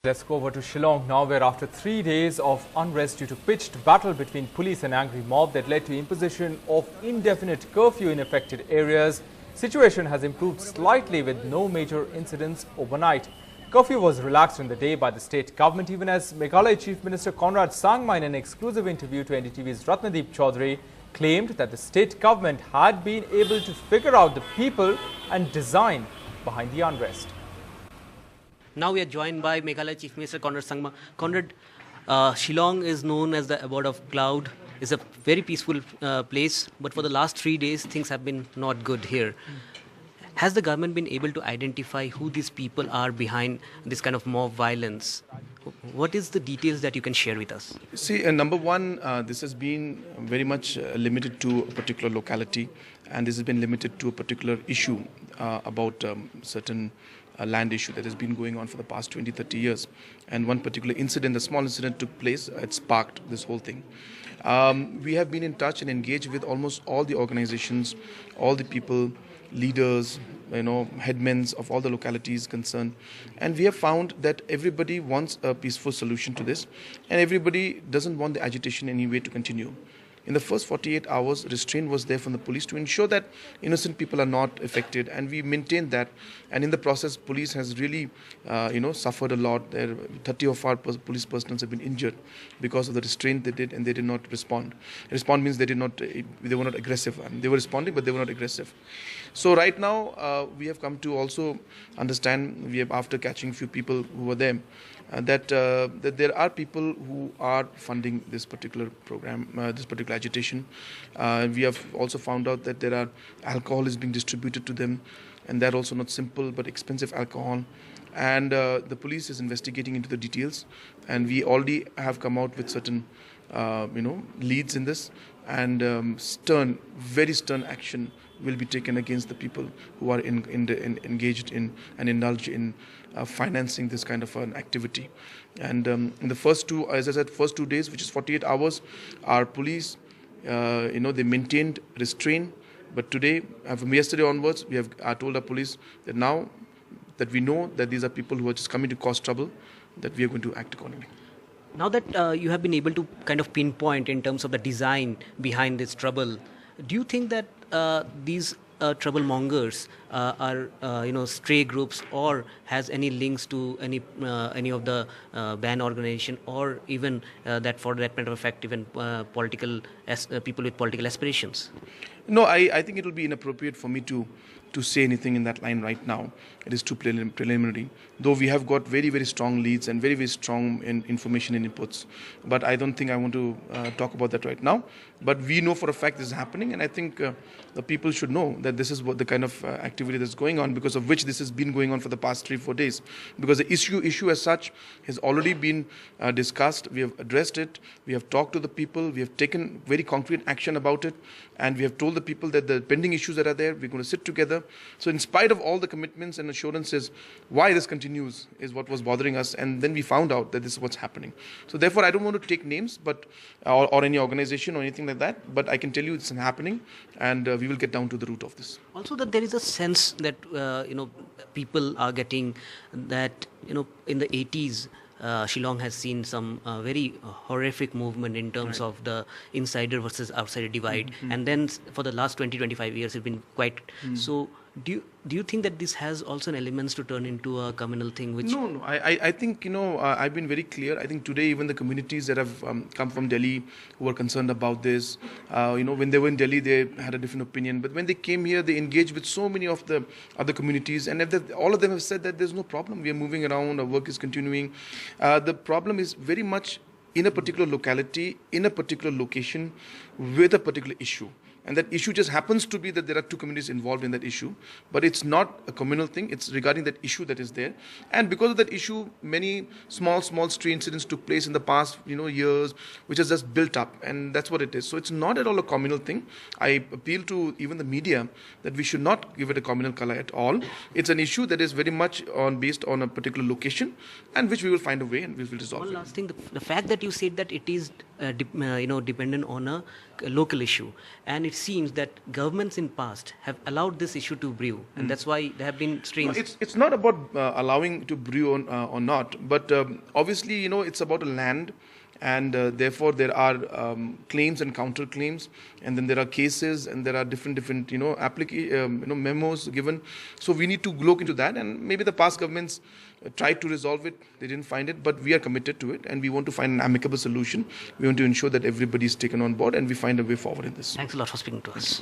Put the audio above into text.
Let's go over to Shillong now, where after 3 days of unrest due to pitched battle between police and angry mob that led to imposition of indefinite curfew in affected areas, situation has improved slightly with no major incidents overnight. Curfew was relaxed in the day by the state government, even as Meghalaya Chief Minister Conrad Sangma, in an exclusive interview to NDTV's Ratnadeep Chaudhary, claimed that the state government had been able to figure out the people and design behind the unrest. Now we are joined by Meghalaya Chief Minister Conrad Sangma. Conrad, Shillong is known as the abode of cloud. It's a very peaceful place, but for the last 3 days, things have been not good here. Has the government been able to identify who these people are behind this kind of mob violence? What is the details that you can share with us? See, number one, this has been very much limited to a particular locality, and this has been limited to a particular issue about certain land issue that has been going on for the past 20-30 years. And one particular incident, a small incident took place, it sparked this whole thing. We have been in touch and engaged with almost all the organizations, all the people, leaders, headmen of all the localities concerned, and we have found that everybody wants a peaceful solution to this, and everybody doesn't want the agitation anyway to continue. In the first 48 hours, restraint was there from the police to ensure that innocent people are not affected, and we maintained that. And in the process, police has really, suffered a lot. 30 of our police personnel have been injured because of the restraint they did, and they did not respond. Respond means they were not aggressive. They were responding, but they were not aggressive. So right now, we have come to also understand, after catching a few people who were there, that there are people who are funding this particular program, this particular agitation. We have also found out that there are alcohol is being distributed to them, and that also not simple but expensive alcohol. And the police is investigating into the details, and we already have come out with certain leads in this, and very stern action will be taken against the people who are engaged in and indulged in financing this kind of an activity. And in the first first 2 days, which is 48 hours, our police, they maintained restraint. But today, from yesterday onwards, we have told our police that now that we know that these are people who are just coming to cause trouble, that we are going to act accordingly. Now that you have been able to kind of pinpoint in terms of the design behind this trouble, do you think that these troublemongers are stray groups, or has any links to any of the ban organization, or even that for that matter of fact even people with political aspirations? No, I think it will be inappropriate for me to say anything in that line right now. It is too preliminary, though we have got very, very strong leads and very, very strong information and inputs. But I don't think I want to talk about that right now. But we know for a fact this is happening, and I think the people should know that this is what the kind of activity that's going on, because of which this has been going on for the past 3-4 days. Because the issue as such has already been discussed. We have addressed it. We have talked to the people. We have taken very concrete action about it, and we have told the people that the pending issues that are there, we're going to sit together. So in spite of all the commitments and assurances, why this continues is what was bothering us, and then we found out that this is what's happening. So therefore, I don't want to take names, but or any organization or anything like that, but I can tell you it's happening, and we will get down to the root of this. Also, that there is a sense that people are getting that in the 80s. Shillong has seen some very horrific movement in terms of the insider versus outsider divide, and then for the last 20-25 years it's been quite so. Do you think that this has also an elements to turn into a communal thing? No. I think I've been very clear. I think today even the communities that have come from Delhi who are concerned about this, when they were in Delhi they had a different opinion, but when they came here they engaged with so many of the other communities, and all of them have said that there's no problem. We are moving around, our work is continuing. The problem is very much in a particular locality, in a particular location, with a particular issue. And that issue just happens to be that there are two communities involved in that issue, but it's not a communal thing. It's regarding that issue that is there, and because of that issue, many small stray incidents took place in the past, years, which has just built up, and that's what it is. So it's not at all a communal thing. I appeal to even the media that we should not give it a communal color at all. It's an issue that is very much based on a particular location, and which we will find a way and we will resolve. One last thing: the fact that you said that it is dependent on a local issue, and it seems that governments in past have allowed this issue to brew, and that's why there have been strains. No, it's not about allowing it to brew or not, but obviously, it's about a land, and therefore there are claims and counterclaims, and then there are cases, and there are different memos given. So we need to look into that, and maybe the past governments tried to resolve it, they didn't find it, but we are committed to it, and we want to find an amicable solution. We want to ensure that everybody is taken on board, and we find a way forward in this. Thanks a lot for speaking to us.